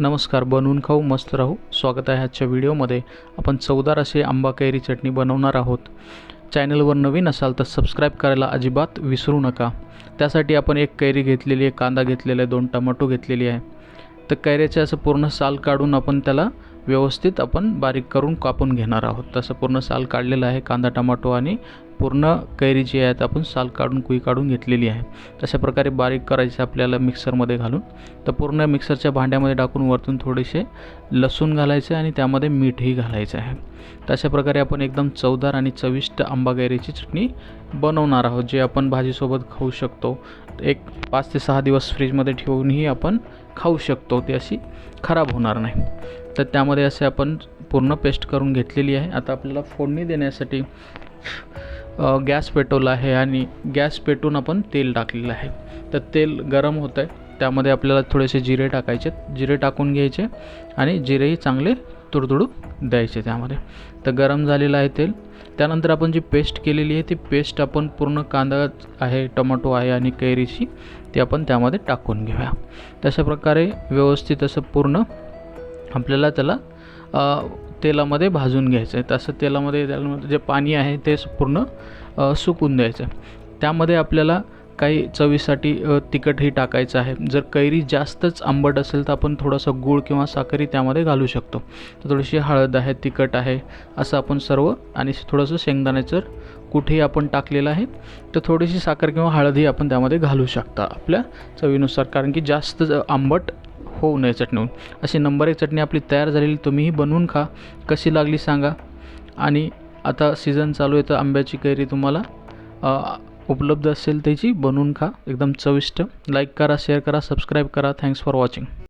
नमस्कार, बनवून खाऊ मस्त राहू. स्वागत आहे आजच्या व्हिडिओमध्ये. आपण चवदार असे आंबा कैरी चटणी बनवणार आहोत. चॅनलवर नवीन असाल तर सबस्क्राईब करायला अजिबात विसरू नका. त्यासाठी आपण एक कैरी घेतलेली आहे, कांदा घेतलेला आहे, 2 टोमॅटो घेतलेली आहे. तर कैरीचे असं पूर्ण साल काढून आपण त्याला व्यवस्थित बारीक करून कापून घेणार आहोत. तसं पूर्ण साल काढलेलं आहे. कांदा, टोमॅटो आणि पूर्ण कैरी जी आहे आपण साल काढून कुई काढून घेतलेली आहे. तशा प्रकारे बारीक करायचे आपल्याला मिक्सरमध्ये घालून. तर पूर्ण मिक्सरच्या भांड्यामध्ये टाकून वरतून थोडेसे लसूण घालायचे आणि त्यामध्ये मीठही घालायचे आहे. तशा प्रकारे आपण एकदम चवदार आणि चविष्ट आंबा कैरीची चटणी बनवणार आहोत, जे आपण भाजीसोबत खाऊ शकतो. एक 5 ते 6 दिवस फ्रीजमध्ये ठेवूनही आपण खाऊ शकतो, ती अशी खराब होणार नाही. तर त्यामध्ये असे आपण पूर्ण पेस्ट करून घेतलेली आहे. आता आपल्याला फोडणी देण्यासाठी गॅस पेटवला आहे आणि गॅस पेटून आपण तेल टाकलेलं आहे. तर तेल गरम होतं आहे, त्यामध्ये आपल्याला थोडेसे जिरे टाकायचे. जिरे टाकून घ्यायचे आणि जिरेही चांगले तुडतुडू द्यायचे त्यामध्ये. तर गरम झालेलं आहे तेल. त्यानंतर आपण जी पेस्ट केलेली आहे ती पेस्ट आपण पूर्ण कांदा आहे, टोमॅटो आहे आणि कैरीची ती आपण त्यामध्ये टाकून घेऊया. तशा प्रकारे व्यवस्थित असं पूर्ण आपल्याला त्याला तेलामध्ये भाजून घ्यायचं आहे. तसं तेलामध्ये जे पाणी आहे ते पूर्ण सुकून द्यायचं. त्यामध्ये आपल्याला काही चवीसाठी तिखटही टाकायचं आहे. जर कैरी जास्तच आंबट असेल तर आपण थोडासा गूळ किंवा साखरही त्यामध्ये घालू शकतो. तर थोडीशी हळद आहे, तिखट आहे, असं आपण सर्व आणि थोडंसं शेंगदाण्याचं कुठेही आपण टाकलेलं आहे. तर थोडीशी साखर किंवा हळदही आपण त्यामध्ये घालू शकता आपल्या चवीनुसार, कारण की जास्त आंबट होऊ नये चटणी. अशी नंबर 1 चटणी आपली तयार झालेली. तुम्हीही बनवून खा, कशी लागली सांगा. आणि आता सीझन चालू आहे तर आंब्याची कैरी तुम्हाला उपलब्ध असेल त्याची बनवून खा, एकदम चविष्ट. लाईक करा, शेअर करा, सबस्क्राईब करा. Thanks for watching.